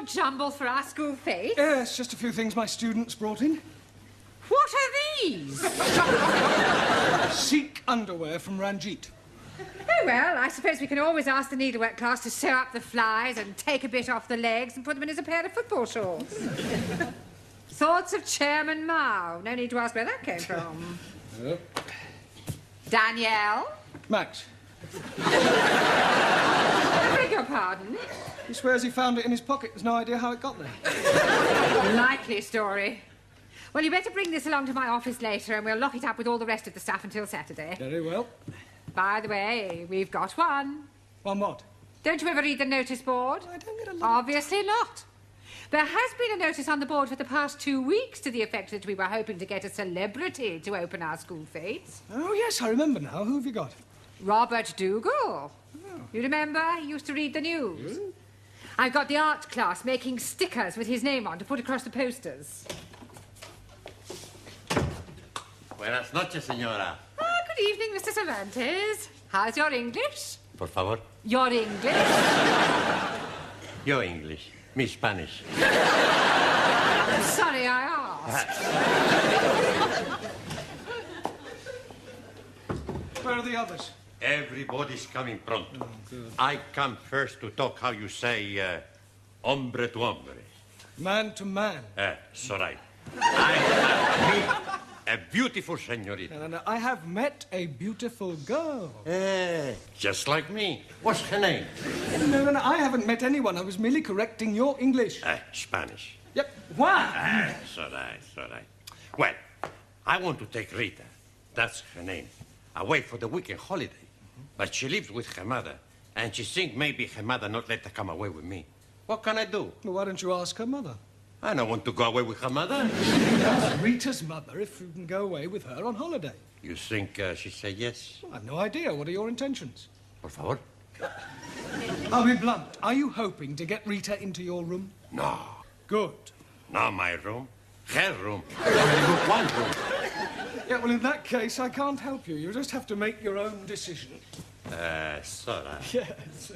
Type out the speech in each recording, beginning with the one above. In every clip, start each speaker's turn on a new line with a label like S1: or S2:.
S1: your jumble for our school fete?
S2: Yes, just a few things my students brought in.
S1: What are these?
S2: Sikh underwear from Ranjit.
S1: Oh, well, I suppose we can always ask the needlework class to sew up the flies and take a bit off the legs and put them in as a pair of football shorts. Thoughts of Chairman Mao. No need to ask where that came from. Danielle?
S2: Max.
S1: I beg your pardon?
S2: He swears he found it in his pocket. There's no idea how it got there.
S1: Likely story. Well, you better bring this along to my office later and we'll lock it up with all the rest of the stuff until Saturday.
S2: Very well.
S1: By the way, we've got one.
S2: One what?
S1: Don't you ever read the notice board?
S2: I don't get a lot.
S1: Obviously not. There has been a notice on the board for the past 2 weeks to the effect that we were hoping to get a celebrity to open our school fetes.
S2: Oh, yes, I remember now. Who have you got?
S1: Robert Dougal. Oh. You remember? He used to read the news.
S2: Mm.
S1: I've got the art class making stickers with his name on to put across the posters.
S3: Buenas noches, señora.
S1: Good evening, Mr. Cervantes. How's your English?
S3: Por favor.
S1: Your English?
S3: Your English. Me Spanish.
S1: Sorry, I asked.
S2: Where are the others?
S3: Everybody's coming pronto.
S2: Oh, good.
S3: I come first to talk how you say, hombre to hombre.
S2: Man to man.
S3: So right. I have met a beautiful señorita.
S2: No. I have met a beautiful girl.
S3: Just like me. What's her name?
S2: No. I haven't met anyone. I was merely correcting your English.
S3: Spanish.
S2: Yep. Why?
S3: So right. Well, I want to take Rita. That's her name. Away for the weekend holiday. But she lives with her mother, and she thinks maybe her mother not let her come away with me. What can I do?
S2: Well, why don't you ask her mother?
S3: I don't want to go away with her mother.
S2: Ask Rita's mother if you can go away with her on holiday.
S3: You think she'd say yes?
S2: Well, I've no idea. What are your intentions?
S3: Por favor.
S2: I'll be blunt. Are you hoping to get Rita into your room?
S3: No.
S2: Good.
S3: Not my room. Her room. One room.
S2: Yeah, well, in that case, I can't help you. You just have to make your own decision.
S3: Sora.
S2: Yes.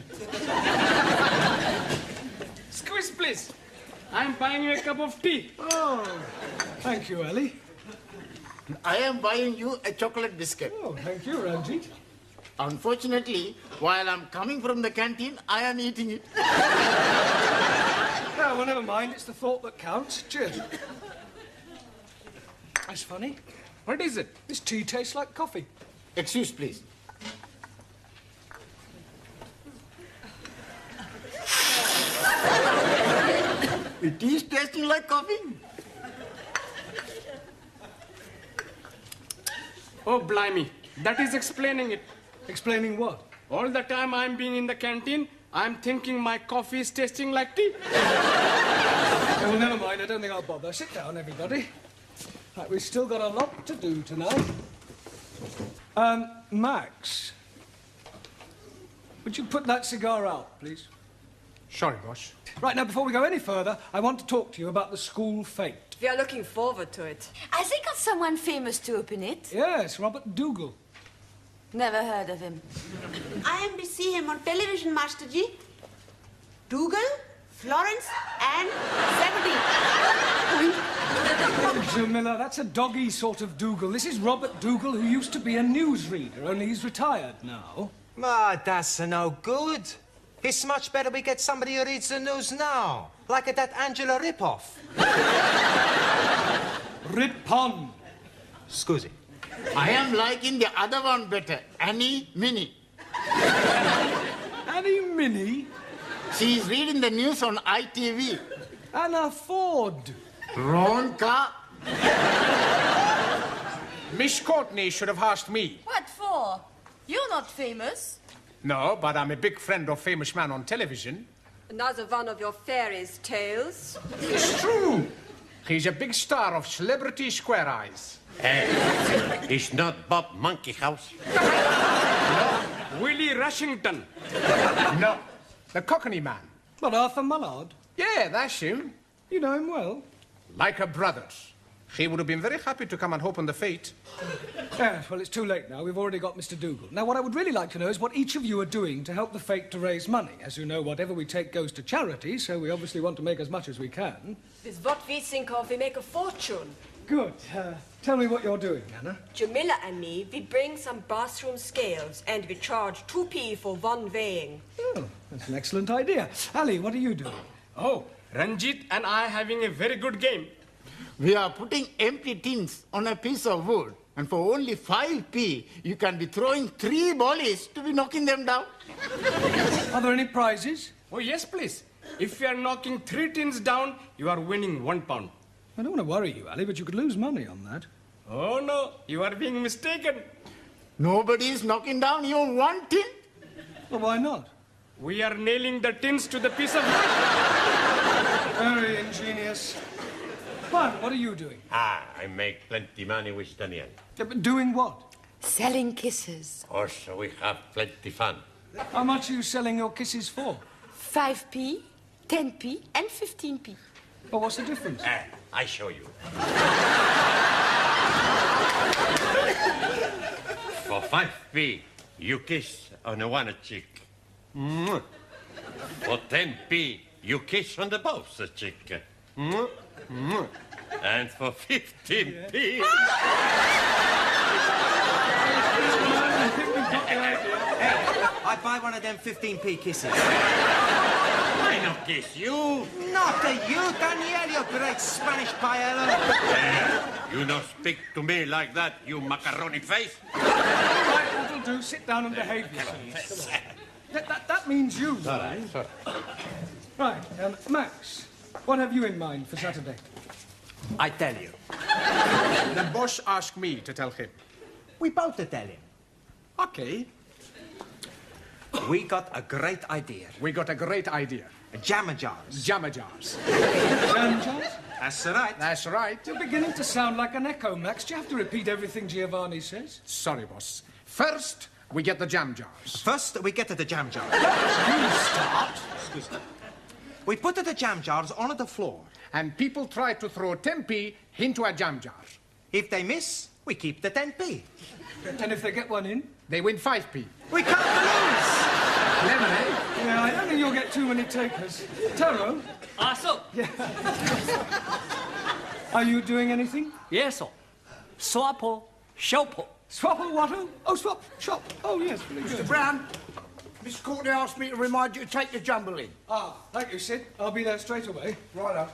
S4: Squeeze, please. I'm buying you a cup of tea.
S2: Oh, thank you, Ellie.
S5: I am buying you a chocolate biscuit.
S2: Oh, thank you, Ranjit.
S5: Unfortunately, while I'm coming from the canteen, I am eating it.
S2: Well, never mind. It's the thought that counts. Cheers. That's funny.
S4: What is it?
S2: This tea tastes like coffee.
S5: Excuse, please. It is tasting like coffee.
S4: Oh, blimey. That is explaining it.
S2: Explaining what?
S4: All the time I'm being in the canteen, I'm thinking my coffee is tasting like tea.
S2: Oh, well, never mind. I don't think I'll bother. Sit down, everybody. Right, we've still got a lot to do tonight. Max, would you put that cigar out, please?
S4: Sorry, boss.
S2: Right, now, before we go any further, I want to talk to you about the school fete.
S6: We are looking forward to it.
S7: Has he got someone famous to open it?
S2: Yes, Robert Dougal.
S7: Never heard of him.
S6: I am to see him on television, Master Ji. Dougal, Florence, and 70.
S2: Jamila, that's a doggy sort of Dougal. This is Robert Dougal, who used to be a newsreader, only he's retired now.
S8: Ah, that's no good. It's much better we get somebody who reads the news now, like that Angela Ripoff.
S2: Rip-on.
S8: Scusi.
S5: I am liking the other one better, Annie Minnie.
S2: Annie Minnie.
S5: She is reading the news on ITV.
S2: Anna Ford.
S5: Wrong car.
S4: Miss Courtney should have asked me.
S7: What for? You're not famous.
S4: No, but I'm a big friend of famous man on television.
S6: Another one of your fairies' tales.
S4: It's true. He's a big star of Celebrity Square Eyes.
S3: It's not Bob Monkey House.
S4: Willie Rushington. No, the Cockney man.
S2: What, Arthur Mullard?
S4: Yeah, that's him.
S2: You know him well.
S4: Like a brothers.
S9: He would have been very happy to come and open the Fete.
S2: Yes, well, it's too late now. We've already got Mr. Dougal. Now, what I would really like to know is what each of you are doing to help the Fete to raise money. As you know, whatever we take goes to charity, so we obviously want to make as much as we can.
S10: With what we think of, we make a fortune.
S2: Good. Tell me what you're doing, Anna.
S10: Jamila and me, we bring some bathroom scales and we charge 2p for one weighing.
S2: Oh, that's an excellent idea. Ali, what are you doing?
S4: Oh, Ranjit and I having a very good game.
S5: We are putting empty tins on a piece of wood, and for only 5p, you can be throwing 3 volleys to be knocking them down.
S2: Are there any prizes?
S4: Oh, yes, please. If you are knocking 3 tins down, you are winning £1.
S2: I don't want to worry you, Ali, but you could lose money on that.
S4: Oh, no, you are being mistaken.
S5: Nobody is knocking down even 1 tin.
S2: Well, why not?
S4: We are nailing the tins to the piece of wood.
S2: Very ingenious. Juan, what are you doing?
S3: I make plenty money with Daniel.
S2: Yeah, but doing what?
S7: Selling kisses.
S3: Also, we have plenty fun.
S2: How much are you selling your kisses for?
S7: 5p, 10p, and 15p.
S2: Well, what's the difference?
S3: I show you. For 5p, you kiss on a one cheek. Mwah. For 10p, you kiss on the both cheek. Mwah. Mwah. And for 15p...
S8: I'd buy one of them 15p kisses.
S3: I don't kiss you.
S8: Not to you, Daniel, you great Spanish paella.
S3: You don't speak to me like that, you macaroni face.
S2: Right, that'll do. Sit down and behave yourselves. That means you.
S3: Sorry.
S2: Right, Max, what have you in mind for Saturday?
S8: I tell you.
S9: The boss asked me to tell him.
S8: We both tell him.
S9: Okay.
S8: We got a great idea.
S9: We got a great idea.
S8: Jammer jars.
S9: Jammer jars.
S2: Jam jars?
S8: That's right.
S9: That's right.
S2: You're beginning to sound like an echo, Max. Do you have to repeat everything Giovanni says?
S9: Sorry, boss. First, we get the jam jars.
S8: First, we get to the jam jars.
S2: You start.
S8: Excuse me. We put the jam jars on the floor.
S9: And people try to throw 10p into a jam jar.
S8: If they miss, we keep the 10p.
S2: And if they get one in?
S9: They win 5p.
S8: We can't lose!
S9: Clever, eh?
S2: Yeah, I don't think you'll get too many takers. Taro?
S11: So.
S2: Yeah. Are you doing anything?
S11: Yes, sir. Swapple, shopple.
S2: Swapple what? Oh, swap, shop. Oh, yes, very good.
S12: Mr. Brown, Miss Courtney asked me to remind you to take the jumble in.
S2: Thank you, Sid. I'll be there straight away.
S12: Righto.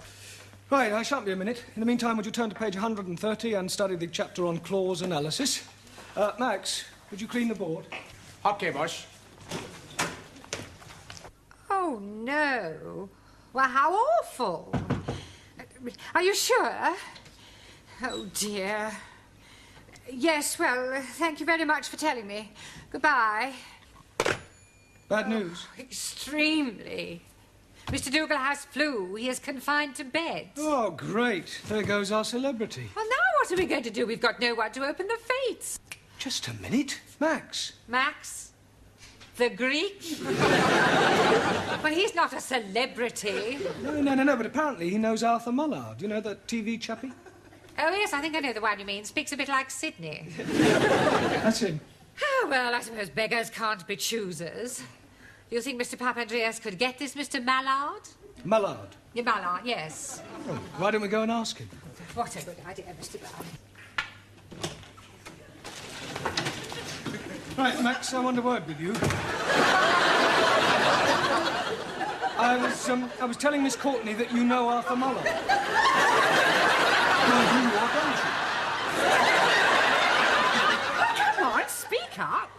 S2: Right, I shan't be a minute. In the meantime, would you turn to page 130 and study the chapter on clause analysis? Max, would you clean the board?
S9: Okay, boss.
S1: Oh, no. Well, how awful. Are you sure? Oh, dear. Yes, well, thank you very much for telling me. Goodbye.
S2: Bad news?
S1: Extremely. Mr. Dougal has flu. He is confined to bed.
S2: Oh, great. There goes our celebrity.
S1: Well, now what are we going to do? We've got no one to open the fates.
S2: Just a minute. Max.
S1: Max? The Greek? Well, he's not a celebrity.
S2: No, but apparently he knows Arthur Mullard. You know, the TV chappie?
S1: Oh, yes, I think I know the one you mean. Speaks a bit like Sydney.
S2: That's him.
S1: Oh, well, I suppose beggars can't be choosers. You think Mr. Papandreas could get this Mr. Mallard?
S2: Mullard?
S1: Yeah, Mallard, yes.
S2: Oh, why don't we go and ask him?
S1: What a good idea, Mr. Brown.
S2: Right, Max, I want a word with you. I was telling Miss Courtney that you know Arthur Mullard.
S1: Come on, speak up.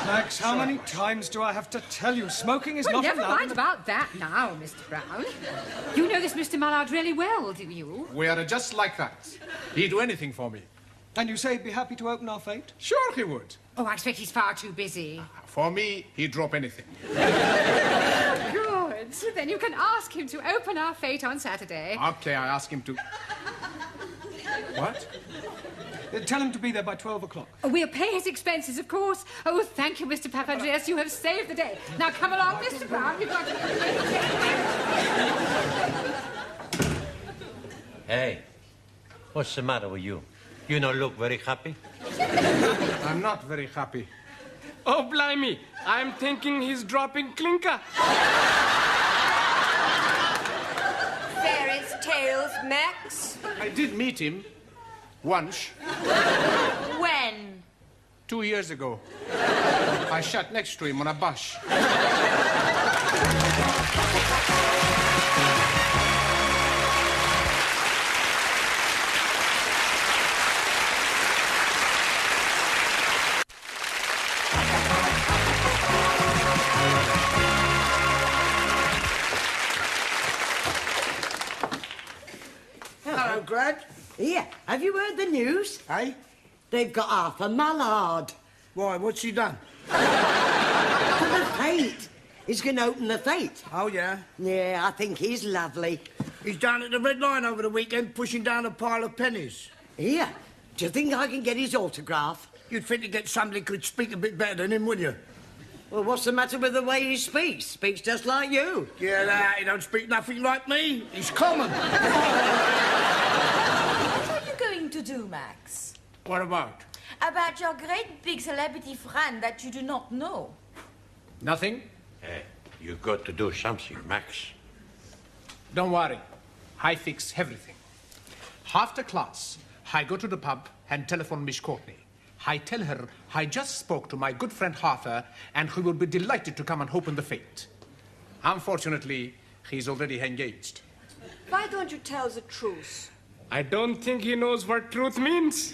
S2: Max, how many times do I have to tell you? Smoking is not allowed.
S1: Never mind about that now, Mr. Brown. You know this Mr. Mullard really well, do you?
S9: We are just like that. He'd do anything for me.
S2: And you say he'd be happy to open our fate?
S9: Sure he would.
S1: Oh, I expect he's far too busy.
S9: For me, he'd drop anything.
S1: Good. Then you can ask him to open our fate on Saturday.
S9: Okay, I ask him to... What?
S2: Tell him to be there by 12 o'clock.
S1: Oh, we'll pay his expenses, of course. Oh, thank you, Mr. Papandreas. You have saved the day. Now, come along, Mr. Brown. You've got to...
S3: Hey, what's the matter with you? You don't look very happy.
S9: I'm not very happy.
S4: Oh, blimey. I'm thinking he's dropping clinker.
S10: Fairies' tales, Max.
S9: I did meet him once,
S7: When?
S9: 2 years ago. I sat next to him on a bus.
S12: Hello, Grad.
S13: Here, have you heard the news?
S12: Hey?
S13: They've got Arthur Mullard.
S12: Why, what's he done?
S13: For the Fete. He's going to open the Fete.
S12: Oh, yeah?
S13: Yeah, I think he's lovely.
S12: He's down at the Red Line over the weekend pushing down a pile of pennies.
S13: Here, do you think I can get his autograph?
S12: You'd think to get somebody who could speak a bit better than him, wouldn't you?
S13: Well, what's the matter with the way he speaks? Speaks just like you.
S12: Yeah, he don't speak nothing like me. He's common.
S7: What are you going to do, Max?
S12: What about?
S7: About your great big celebrity friend that you do not know.
S9: Nothing?
S3: Hey, you got to do something, Max.
S9: Don't worry. I fix everything. After class, I go to the pub and telephone Miss Courtney. I tell her I just spoke to my good friend Arthur and he will be delighted to come and open the Fete. Unfortunately, he's already engaged.
S10: Why don't you tell the truth?
S4: I don't think he knows what truth means.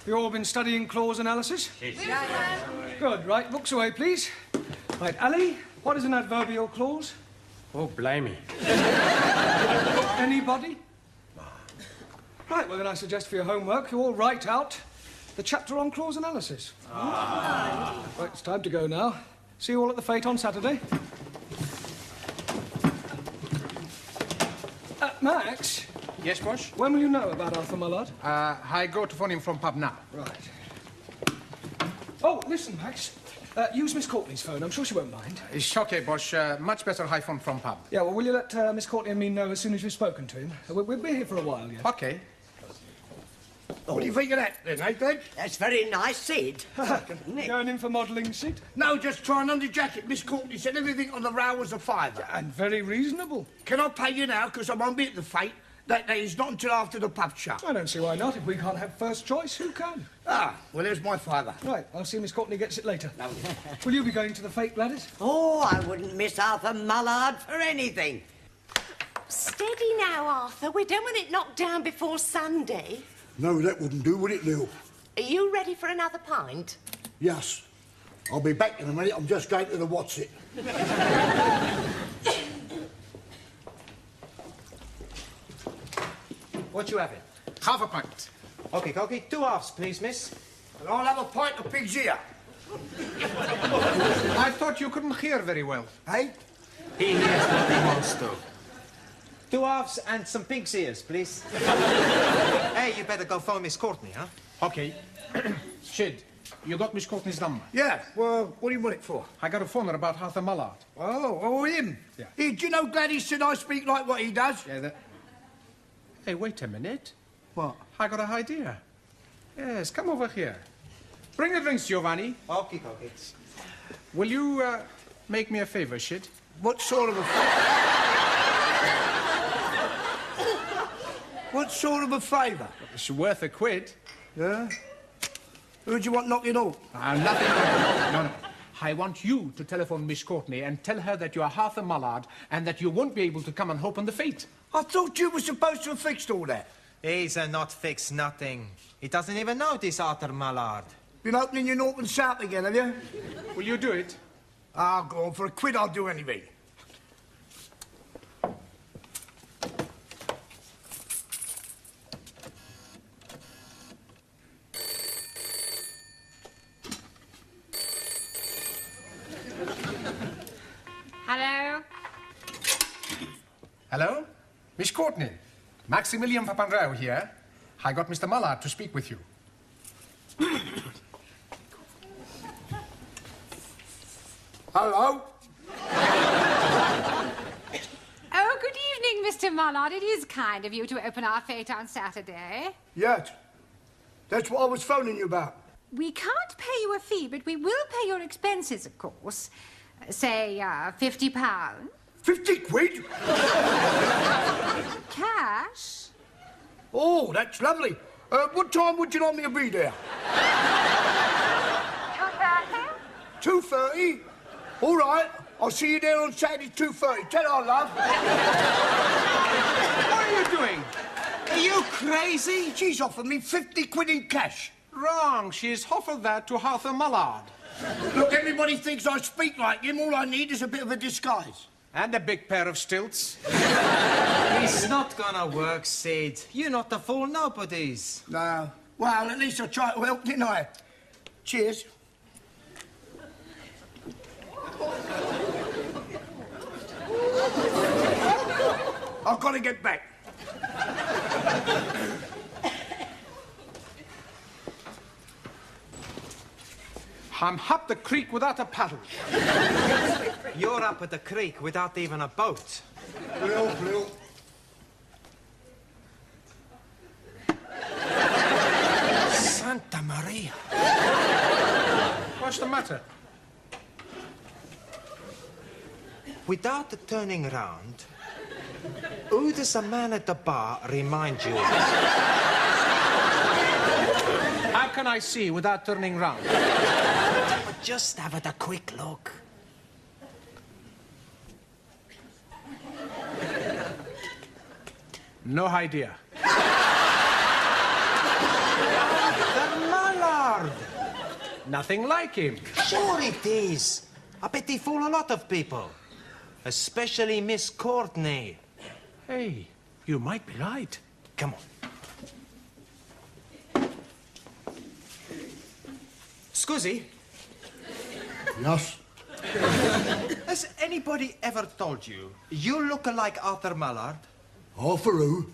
S2: You all been studying clause analysis? Good. Right, books away, please. Right, Ali, what is an adverbial clause?
S4: Oh, blimey.
S2: Anybody? Right, well, then I suggest for your homework you all write out the chapter on clause analysis. Right, it's time to go now. See you all at the Fete on Saturday. Max?
S9: Yes, boss?
S2: When will you know about Arthur Mullard?
S9: I go to phone him from pub now.
S2: Right. Oh, listen, Max. Use Miss Courtney's phone. I'm sure she won't mind.
S9: It's okay, boss. Much better I phone from pub.
S2: Yeah, well, will you let Miss Courtney and me know as soon as you've spoken to him? We'll be here for a while, yeah.
S9: Okay.
S12: What do you think of that, then, eh, Glenn?
S13: That's very nice, Sid.
S2: Going in for modelling, Sid?
S12: No, just trying on the jacket. Miss Courtney said everything on the row was a fiver.
S2: And very reasonable.
S12: Can I pay you now, because I won't be at the Fete? That day is not until after the pub shut.
S2: I don't see why not. If we can't have first choice, who can?
S12: Ah, well, there's my fiver.
S2: Right, I'll see Miss Courtney gets it later. Will you be going to the Fete, Gladys?
S13: Oh, I wouldn't miss Arthur Mullard for anything.
S14: Steady now, Arthur. We don't want it knocked down before Sunday.
S15: No, that wouldn't do, would it, Lil?
S14: Are you ready for another pint?
S15: Yes. I'll be back in a minute. I'm just going to the what's it.
S8: What you having?
S9: Half a pint.
S8: Okay, Cokie. 2 halves, please, miss.
S12: And I'll have a pint of pig's ear.
S9: I thought you couldn't hear very well.
S12: Hey?
S8: He hears what he wants to. 2 halves and some pig's ears, please. Hey, you better go phone Miss Courtney, huh?
S9: Okay. Shid, you got Miss Courtney's number?
S12: Yeah, well, what do you want it for?
S9: I got a phone her about Arthur Mullard.
S12: Oh, him?
S9: Yeah.
S12: Hey, do you know Gladys said I speak like what he does?
S9: Yeah, Hey, wait a minute.
S12: What?
S9: I got an idea. Yes, come over here. Bring the drinks, Giovanni.
S8: Okay, Cokie.
S9: Will you make me a favor, Shid?
S12: What sort of a favour? What sort of a favour?
S9: It's worth a quid.
S12: Yeah? Who do you want knocking off?
S9: Nothing. No. I want you to telephone Miss Courtney and tell her that you are Arthur Mullard and that you won't be able to come and open the Fete.
S12: I thought you were supposed to have fixed all that.
S8: He's not fixed nothing. He doesn't even know this Arthur Mullard.
S12: Been opening your North and South again, have you?
S9: Will you do it?
S12: Ah, go on. For a quid, I'll do anything.
S1: Hello?
S9: Hello? Miss Courtney. Maximilian Papandreou here. I got Mr. Mullard to speak with you.
S12: Hello?
S1: Oh, good Mr. Mullard, it is kind of you to open our fete on Saturday.
S12: Yes. That's what I was phoning you about.
S1: We can't pay you a fee, but we will pay your expenses, of course. Say, £50.
S12: 50 quid?
S1: Cash?
S12: Oh, that's lovely. What time would you like me to be there?
S1: 2:30?
S12: 2:30? All right. I'll see you there on Saturday, 2:30. Tell her, love.
S9: What are you doing?
S12: Are you crazy? She's offered me 50 quid in cash.
S9: Wrong. She's offered that to Arthur Mullard.
S12: Look, everybody thinks I speak like him. All I need is a bit of a disguise.
S9: And a big pair of stilts.
S8: It's not gonna work, Sid. You're not the fool nobodies.
S12: No. Well, at least I tried to help, didn't I? Cheers. I've got to get back.
S9: I'm up the creek without a paddle.
S8: You're up at the creek without even a boat.
S15: Blue.
S8: Santa Maria.
S9: What's the matter?
S8: Without turning round, who does the man at the bar remind you of?
S9: How can I see without turning round?
S8: Just have a quick look.
S9: No idea.
S8: The Mullard!
S9: Nothing like him.
S8: Sure it is. I bet he fool a lot of people. Especially Miss Courtney.
S9: Hey, you might be right.
S8: Come on. Scusi?
S15: Yes?
S8: Has anybody ever told you you look like Arthur Mullard?
S15: Arthur who?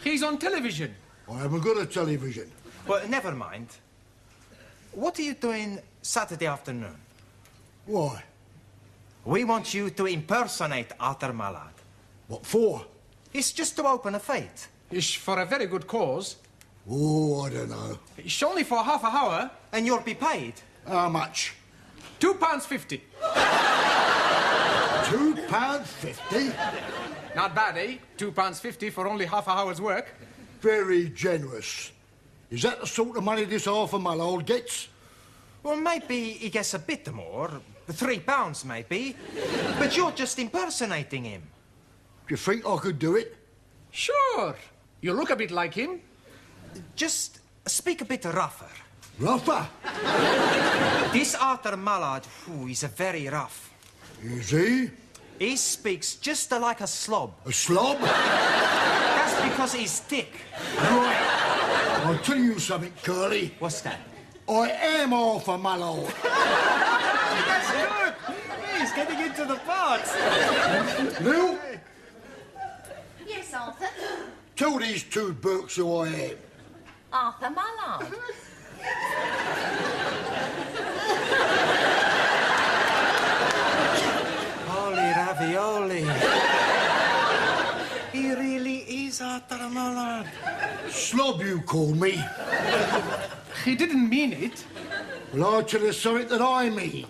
S9: He's on television.
S15: I haven't got a television.
S8: Well, never mind. What are you doing Saturday afternoon?
S15: Why?
S8: We want you to impersonate Arthur Mullard.
S15: What for?
S8: It's just to open a fete.
S9: It's for a very good cause.
S15: Oh, I don't know.
S9: It's only for half an hour.
S8: And you'll be paid.
S15: How much?
S9: £2.50.
S15: £2.50?
S9: Not bad, eh? £2.50 for only half an hour's work.
S15: Very generous. Is that the sort of money this Arthur Mullard gets?
S8: Well, maybe he gets a bit more. £3, maybe. But you're just impersonating him.
S15: Do you think I could do it?
S9: Sure. You look a bit like him.
S8: Just speak a bit rougher.
S15: Rougher?
S8: This Arthur Mullard, he's very rough.
S15: Is he?
S8: He speaks just like a slob.
S15: A slob?
S8: That's because he's thick.
S15: Right. I'll tell you something, Curly.
S8: What's that?
S15: I am Arthur Mullard.
S8: That's good. He's getting into the parts.
S15: Lil,
S14: Yes, Arthur.
S15: tell these two Burks who I am.
S14: Arthur Mullard.
S8: Holy ravioli. He really is Arthur Mullard.
S15: Slob, you call me.
S9: He didn't mean it.
S15: Well, I'll tell you something that I mean.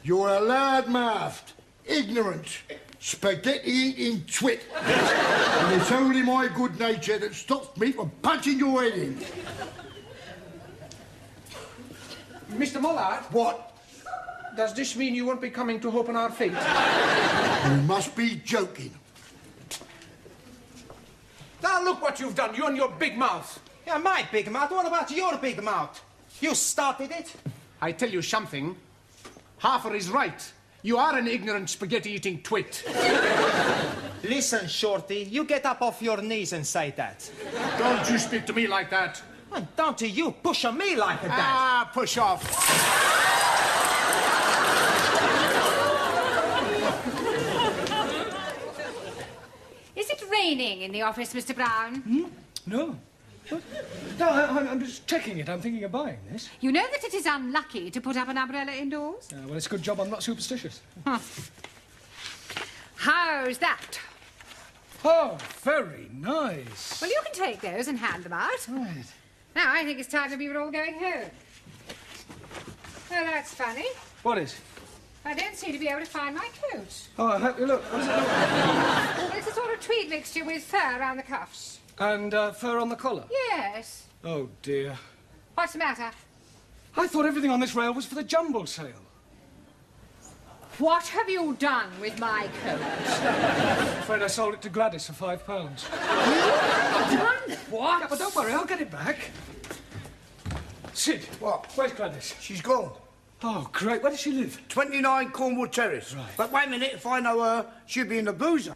S15: You're a loud-mouthed, ignorant, spaghetti-eating twit. And it's only my good nature that stops me from punching your head in.
S9: Mr. Mullard?
S15: What?
S9: Does this mean you won't be coming to open our fete?
S15: You must be joking.
S9: Now look what you've done, you and your big mouth.
S8: Yeah, my big mouth. What about your big mouth? You started it.
S9: I tell you something. Harfer is right. You are an ignorant spaghetti-eating twit.
S8: Listen, Shorty, you get up off your knees and say that.
S9: Don't you speak to me like that.
S8: And don't you push on me like that.
S9: Ah, push off.
S1: Is it raining in the office, Mr. Brown?
S2: No. What? No, I'm just checking it. I'm thinking of buying this.
S1: You know that it is unlucky to put up an umbrella indoors?
S2: Well, it's a good job I'm not superstitious.
S1: How's that?
S2: Oh, very nice.
S1: Well, you can take those and hand them out.
S2: Right.
S1: Now, I think it's time that we were all going home. Well, that's funny.
S2: What is?
S1: I don't seem to be able to find my coat.
S2: Oh, I hope you look. What does it look like?
S1: Well, it's a sort of tweed mixture with fur around the cuffs.
S2: And fur on the collar?
S1: Yes.
S2: Oh, dear.
S1: What's the matter?
S2: I thought everything on this rail was for the jumble sale.
S1: What have you done with my coat?
S2: I'm afraid I sold it to Gladys for £5.
S1: Done
S2: Yeah,
S1: what?
S2: but don't worry, I'll get it back. Sid.
S12: What?
S2: Where's Gladys?
S12: She's gone.
S2: Oh, great. Where does she live?
S12: 29 Cornwall Terrace.
S2: Right.
S12: But wait a minute, if I know her, she'll be in the boozer.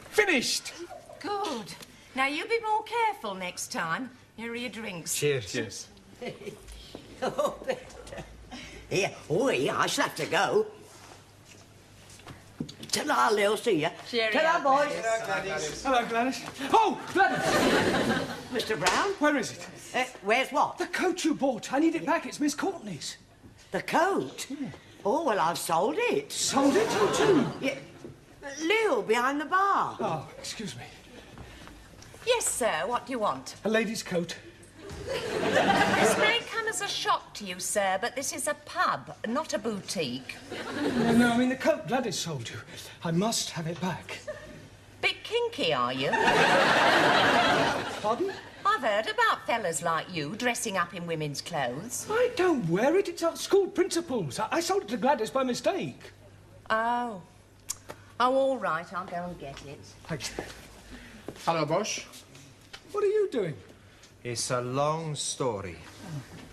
S2: Finished!
S14: Good. Now, you be more careful next time. Here are your drinks.
S8: Cheers. Cheers.
S13: Here, I shall have to go. Ta-ra, Lil, see ya. Ta-ra, boys.
S2: Hello, Gladys. Oh, Gladys!
S13: Mr. Brown?
S2: Where is it?
S13: Where's what?
S2: The coat you bought. I need it back. It's Miss Courtney's.
S13: The coat?
S2: Yeah.
S13: Oh, well, I've sold it.
S2: Sold it? Who to?
S13: Yeah. Lil, behind the bar.
S2: Oh, excuse me.
S14: Yes, sir. What do you want?
S2: A lady's coat.
S14: This may come as a shock to you, sir, but this is a pub, not a boutique.
S2: No, I mean the coat Gladys sold you. I must have it back.
S14: Bit kinky, are you?
S2: Pardon?
S14: I've heard about fellas like you dressing up in women's clothes.
S2: I don't wear it. It's our school principal's. I sold it to Gladys by mistake.
S14: Oh. Oh, all right. I'll go and get it.
S2: Thanks.
S9: Hello, Bosch.
S2: What are you doing?
S8: It's a long story.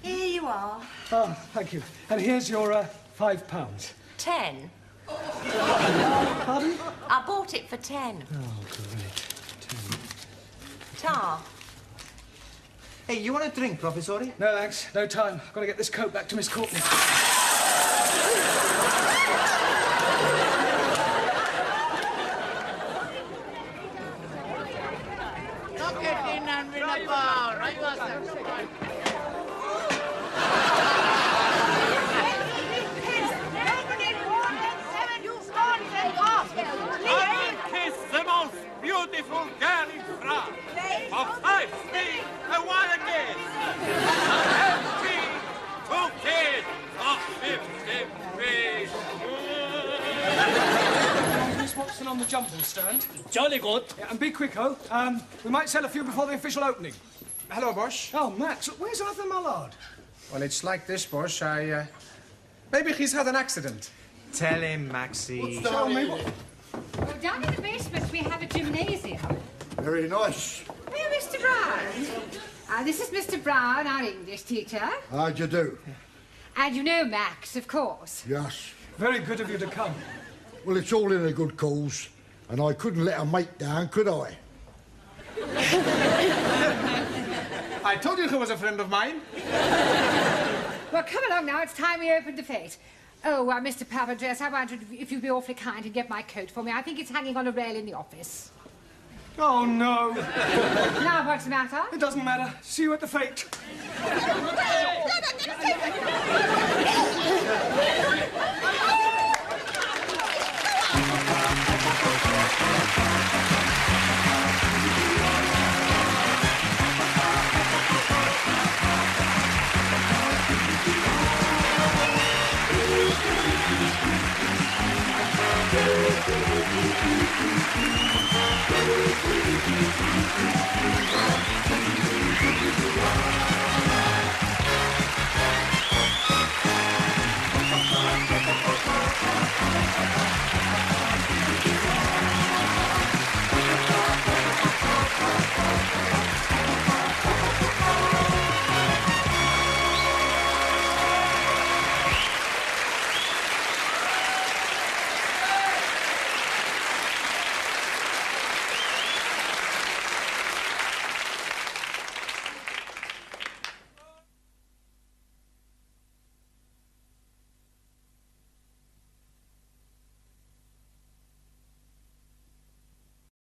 S14: Here you are.
S2: Oh, thank you. And here's your £5.
S14: 10.
S2: Pardon?
S14: I bought it for 10.
S2: Oh, great.
S14: Tar.
S8: Hey, you want a drink, Professori?
S2: No, thanks. No time. I've got to get this coat back to Miss Courtney.
S5: Knock it in and win a bar. Right,
S3: Kiss the most beautiful girl in France. For 5 feet, a wild guess. Empty, 2 kids of 50 feet.
S2: Miss Watson on the jumble stand.
S11: Jolly good.
S2: Yeah, and be quick, oh. We might sell a few before the official opening.
S9: Hello, Bosch.
S2: Oh, Max, where's Arthur Mallard?
S9: Well, it's like this, Bosch. Maybe he's had an accident.
S8: Tell him, Maxie.
S2: Tell me what...
S1: Well, down in the basement we have a gymnasium.
S15: Very nice.
S1: Oh, Mr. Brown. This is Mr. Brown, our English teacher.
S15: How'd you do?
S1: And you know Max, of course.
S15: Yes.
S2: Very good of you to come.
S15: Well, it's all in a good cause, and I couldn't let a mate down, could I?
S9: I told you he was a friend of mine.
S1: Well, come along now. It's time we opened the Fete. Oh, Mr. Pavadress, I wondered if you'd be awfully kind and get my coat for me. I think it's hanging on a rail in the office.
S2: Oh, no.
S1: Now, what's the matter?
S2: It doesn't matter. See you at the Fete.